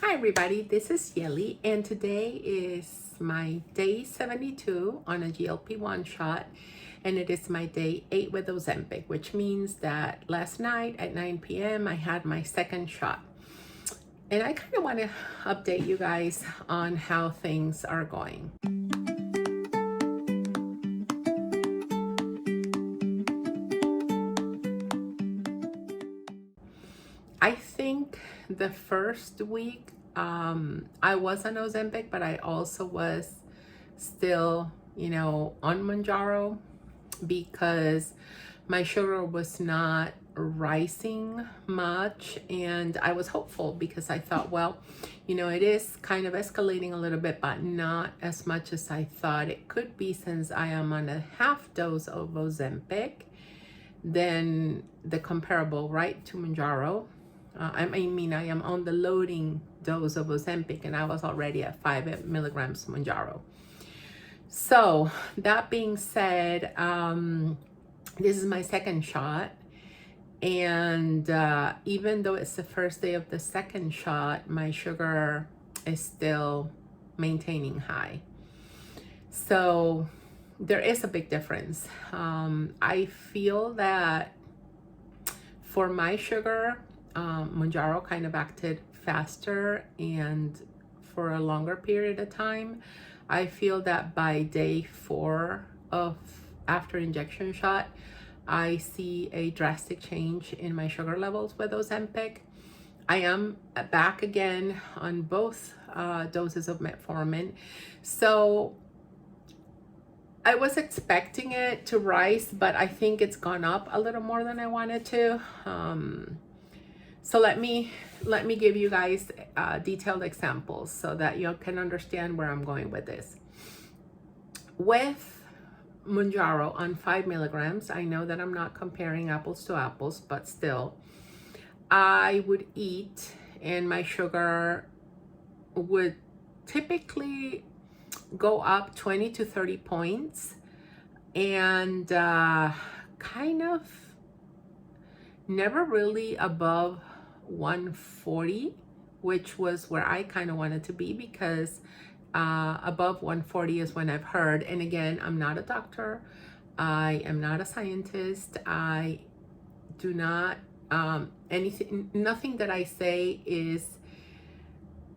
Hi everybody, this is Yeli, and today is my day 72 on a GLP-1 shot, and it is my day 8 with Ozempic, which means that last night at 9 p.m. I had my second shot. And I kind of want to update you guys on how things are going. I think the first week I was on Ozempic, but I also was still, on Mounjaro because my sugar was not rising much, and I was hopeful because I thought, well, it is kind of escalating a little bit, but not as much as I thought it could be, since I am on a half dose of Ozempic than the comparable, right, to Mounjaro. I am on the loading dose of Ozempic, and I was already at 5 milligrams Mounjaro. So that being said, this is my second shot, and even though it's the first day of the second shot, my sugar is still maintaining high. So there is a big difference. I feel that for my sugar, Mounjaro kind of acted faster and for a longer period of time. I feel that by day 4 of after injection shot, I see a drastic change in my sugar levels with Ozempic. I am back again on both doses of metformin. So I was expecting it to rise, but I think it's gone up a little more than I wanted to. So let me give you guys detailed examples so that you can understand where I'm going with this. With Mounjaro on 5 milligrams, I know that I'm not comparing apples to apples, but still, I would eat and my sugar would typically go up 20 to 30 points, and kind of never really above 140, which was where I kind of wanted to be, because above 140 is when I've heard, and again, I'm not a doctor, I am not a scientist, I do not nothing that I say is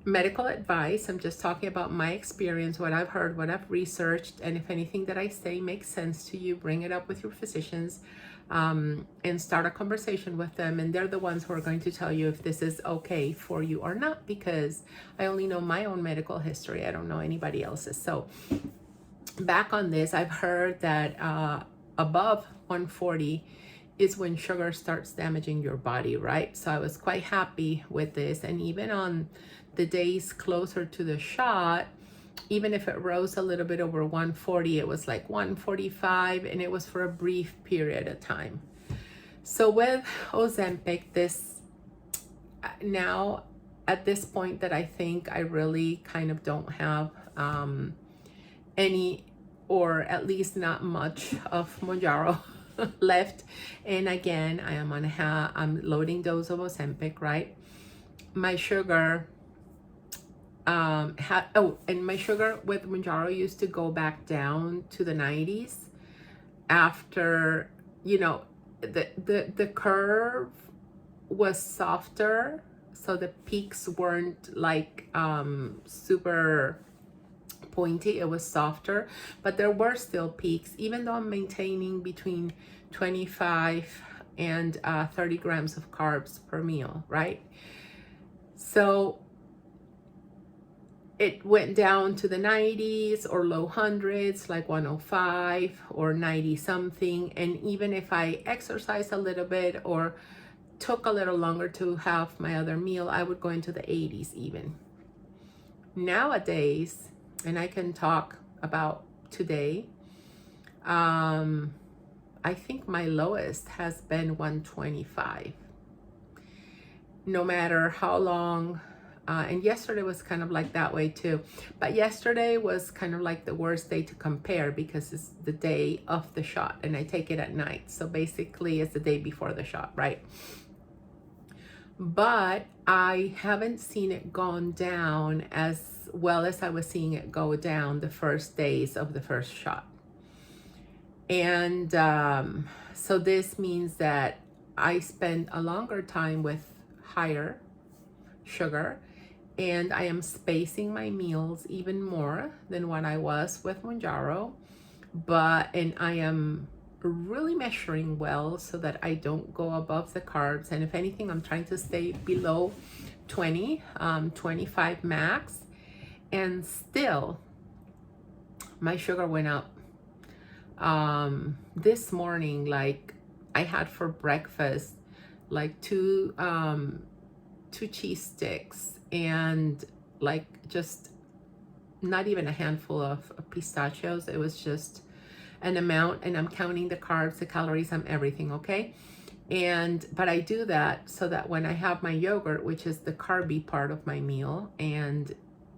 medical advice. I'm just talking about my experience, what I've heard, what I've researched, and if anything that I say makes sense to you, bring it up with your physicians and start a conversation with them, and they're the ones who are going to tell you if this is okay for you or not, because I only know my own medical history. I don't know anybody else's. So back on this, I've heard that above 140 is when sugar starts damaging your body, right? So I was quite happy with this, and even on the days closer to the shot, even if it rose a little bit over 140, it was like 145, and it was for a brief period of time. So with Ozempic, this now at this point that I think I really kind of don't have any, or at least not much of Mounjaro left. And again, I am on I'm loading dose of Ozempic, right? My sugar and my sugar with Mounjaro used to go back down to the 90s after, the curve was softer, so the peaks weren't like super pointy. It was softer, but there were still peaks, even though I'm maintaining between 25 and 30 grams of carbs per meal, right? So it went down to the 90s or low hundreds, like 105 or 90 something. And even if I exercised a little bit or took a little longer to have my other meal, I would go into the 80s even. Nowadays, and I can talk about today, I think my lowest has been 125. No matter how long, and yesterday was kind of like that way too, but yesterday was kind of like the worst day to compare because it's the day of the shot and I take it at night. So basically it's the day before the shot, right? but I haven't seen it gone down as well as I was seeing it go down the first days of the first shot. And so this means that I spend a longer time with higher sugar, and I am spacing my meals even more than what I was with Mounjaro. And I am really measuring well so that I don't go above the carbs. And if anything, I'm trying to stay below 20, 25 max. And still, my sugar went up. This morning, like, I had for breakfast like two cheese sticks and like just not even a handful of pistachios. It was just an amount, and I'm counting the carbs, the calories, I'm everything, okay? But I do that so that when I have my yogurt, which is the carby part of my meal, and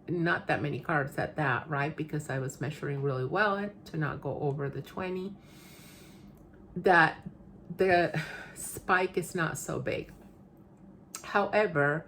not that many carbs at that, right? Because I was measuring really well to not go over the 20, that the spike is not so big. However,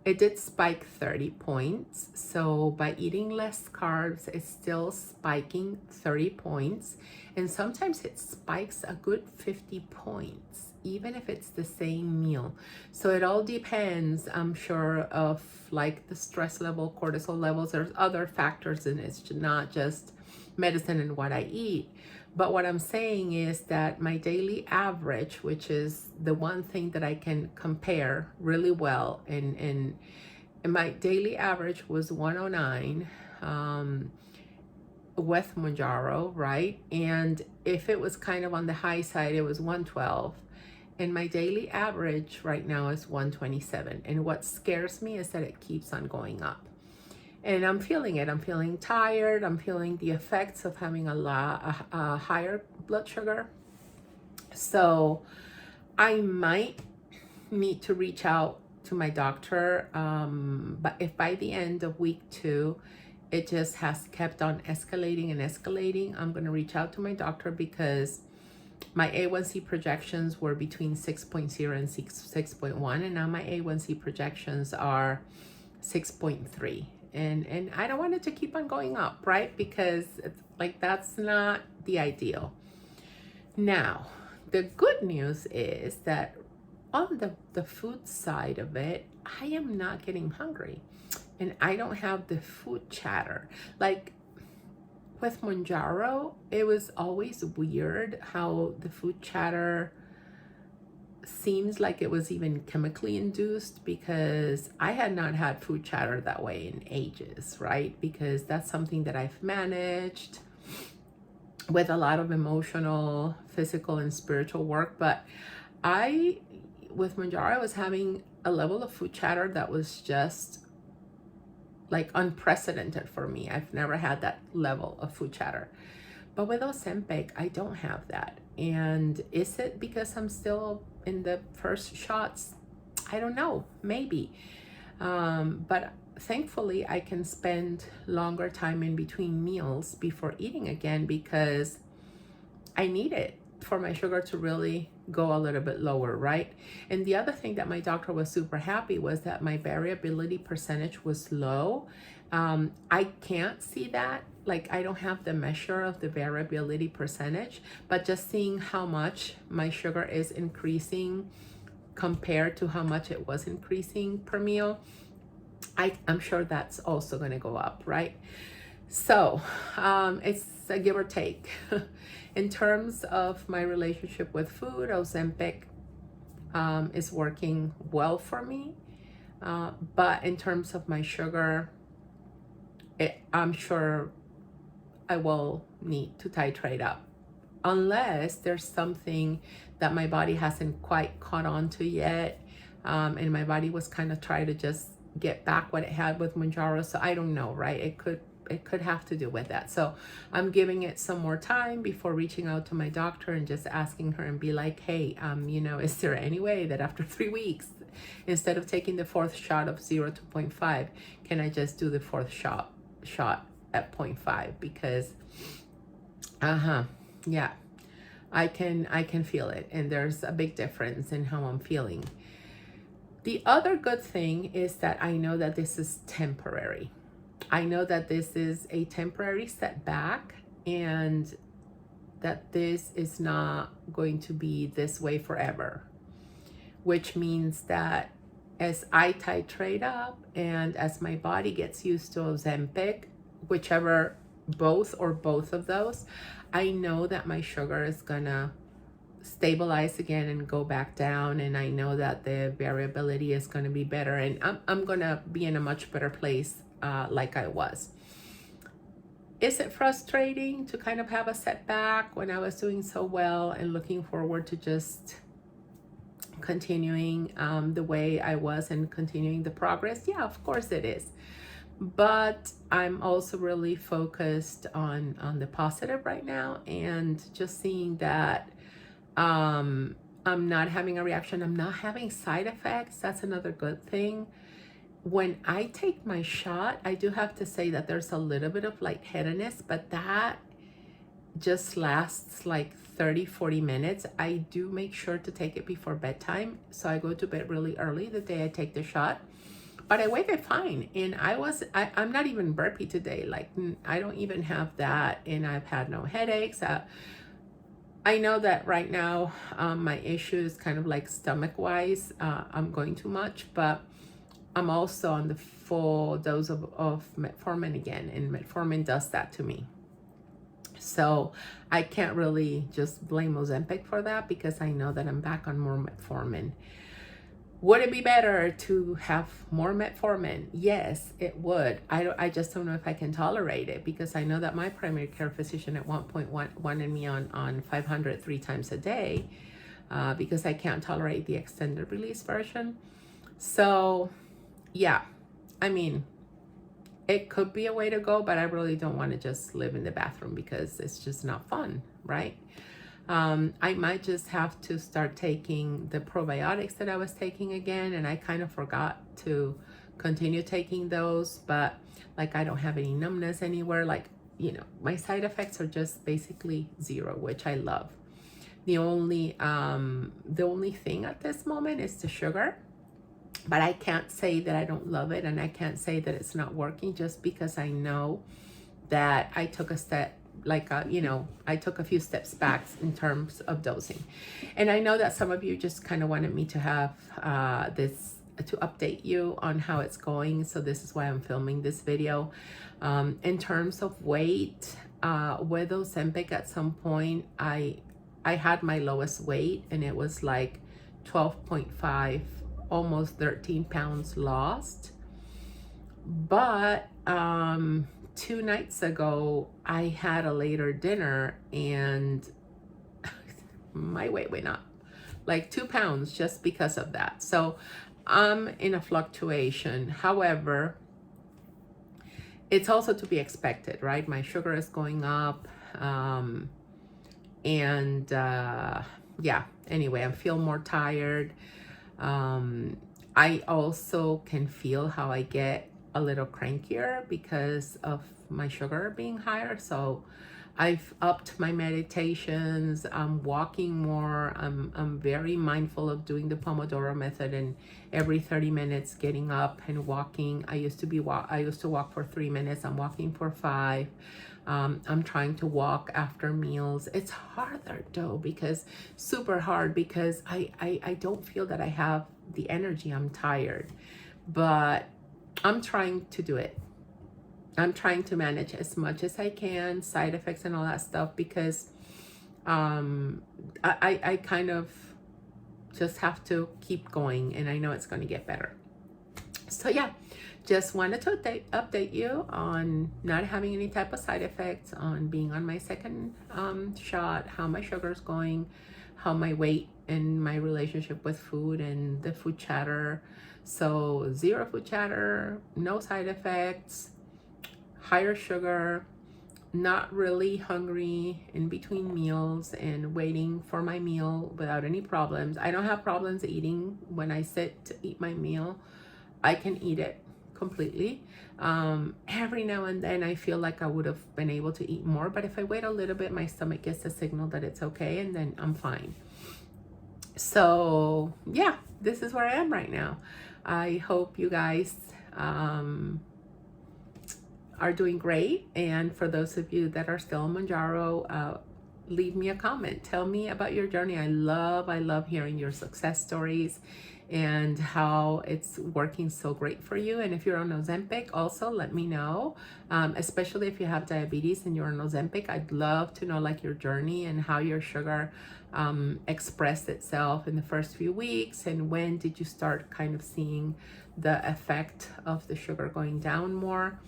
it did spike 30 points. So by eating less carbs, it's still spiking 30 points. And sometimes it spikes a good 50 points, even if it's the same meal. So it all depends, I'm sure, of like the stress level, cortisol levels. There's other factors in it. It's not just medicine and what I eat. But what I'm saying is that my daily average, which is the one thing that I can compare really well, and my daily average was 109 with Mounjaro, right? And if it was kind of on the high side, it was 112. And my daily average right now is 127. And what scares me is that it keeps on going up. And I'm feeling it. I'm feeling tired. I'm feeling the effects of having a higher blood sugar. So I might need to reach out to my doctor. But if by the end of week 2, it just has kept on escalating and escalating, I'm going to reach out to my doctor, because my A1C projections were between 6.0 and 6.1. And now my A1C projections are 6.3. And I don't want it to keep on going up, right? Because it's like, that's not the ideal. Now, the good news is that on the food side of it, I am not getting hungry, and I don't have the food chatter. Like with Mounjaro, it was always weird how the food chatter seems like it was even chemically induced, because I had not had food chatter that way in ages, right? Because that's something that I've managed with a lot of emotional, physical, and spiritual work. But with Mounjaro, I was having a level of food chatter that was just like unprecedented for me. I've never had that level of food chatter. But with Ozempic, I don't have that. And is it because I'm still in the first shots? I don't know, maybe. But thankfully, I can spend longer time in between meals before eating again, because I need it for my sugar to really go a little bit lower, right? And the other thing that my doctor was super happy was that my variability percentage was low. I can't see that. Like, I don't have the measure of the variability percentage, but just seeing how much my sugar is increasing compared to how much it was increasing per meal, I'm sure that's also going to go up, right? So it's a give or take. In terms of my relationship with food, Ozempic is working well for me. But in terms of my sugar, I'm sure I will need to titrate up, unless there's something that my body hasn't quite caught on to yet. And my body was kind of trying to just get back what it had with Mounjaro. So I don't know, right? It could have to do with that. So I'm giving it some more time before reaching out to my doctor and just asking her and be like, hey, is there any way that after 3 weeks, instead of taking the 4th shot of 0 to 0.5, can I just do the 4th shot at 0.5? Because yeah, I can feel it, and there's a big difference in how I'm feeling. The other good thing is that I know that this is temporary. I know that this is a temporary setback, and that this is not going to be this way forever, which means that as I titrate up and as my body gets used to Ozempic, whichever, both or both of those, I know that my sugar is gonna stabilize again and go back down, and I know that the variability is going to be better, and I'm going to be in a much better place like I was. Is it frustrating to kind of have a setback when I was doing so well and looking forward to just continuing the way I was and continuing the progress? Yeah, of course it is. But I'm also really focused on the positive right now, and just seeing that I'm not having a reaction. I'm not having side effects. That's another good thing. When I take my shot, I do have to say that there's a little bit of lightheadedness, but that just lasts like 30-40 minutes. I do make sure to take it before bedtime, so I go to bed really early the day I take the shot, but I wake up fine. And I'm not even burpy today. Like, I don't even have that, and I've had no headaches. I know that right now my issue is kind of like stomach wise. I'm going too much, but I'm also on the full dose of metformin again, and metformin does that to me. So I can't really just blame Ozempic for that, because I know that I'm back on more metformin. Would it be better to have more metformin? Yes, it would. I just don't know if I can tolerate it, because I know that my primary care physician at one point wanted me on 500 3 times a day because I can't tolerate the extended release version. So yeah, I mean, it could be a way to go, but I really don't want to just live in the bathroom, because it's just not fun, right? I might just have to start taking the probiotics that I was taking again, and I kind of forgot to continue taking those, but like, I don't have any numbness anywhere. Like, you know, my side effects are just basically zero, which I love. The only thing at this moment is the sugar, but I can't say that I don't love it, and I can't say that it's not working, just because I know that I took a step, like, I took a few steps back in terms of dosing. And I know that some of you just kind of wanted me to have to update you on how it's going. So this is why I'm filming this video. In terms of weight, with Ozempic, at some point, I had my lowest weight, and it was like 12.5, almost 13 pounds lost. But 2 nights ago, I had a later dinner, and my weight went up like 2 pounds just because of that. So I'm in a fluctuation. However, it's also to be expected, right? My sugar is going up. Yeah, anyway, I feel more tired. I also can feel how I get a little crankier because of my sugar being higher. So I've upped my meditations. I'm walking more. I'm very mindful of doing the Pomodoro method, and every 30 minutes getting up and walking. I used to walk for 3 minutes. I'm walking for 5. I'm trying to walk after meals. It's harder though, super hard, because I don't feel that I have the energy. I'm tired, but I'm trying to do it. I'm trying to manage as much as I can, side effects and all that stuff, because I kind of just have to keep going, and I know it's going to get better. So yeah, just wanted to update you on not having any type of side effects, on being on my second shot, how my sugar is going, how my weight and my relationship with food and the food chatter. So 0 food chatter, no side effects, higher sugar, not really hungry in between meals, and waiting for my meal without any problems. I don't have problems eating. When I sit to eat my meal, I can eat it completely. Every now and then I feel like I would have been able to eat more, but if I wait a little bit, my stomach gets a signal that it's okay, and then I'm fine. So yeah, this is where I am right now. I hope you guys are doing great. And for those of you that are still on Mounjaro, leave me a comment. Tell me about your journey. I love hearing your success stories and how it's working so great for you. And if you're on Ozempic, also let me know, especially if you have diabetes and you're on Ozempic. I'd love to know like your journey and how your sugar expressed itself in the first few weeks, and when did you start kind of seeing the effect of the sugar going down more.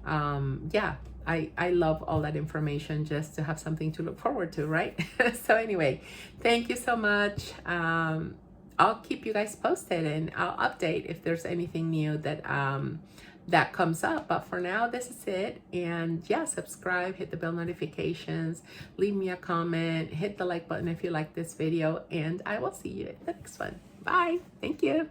Yeah, I love all that information just to have something to look forward to, right? So anyway, thank you so much. I'll keep you guys posted and I'll update if there's anything new that that comes up. But for now, this is it. And yeah, subscribe, hit the bell notifications, leave me a comment, hit the like button if you like this video, and I will see you in the next one. Bye. Thank you.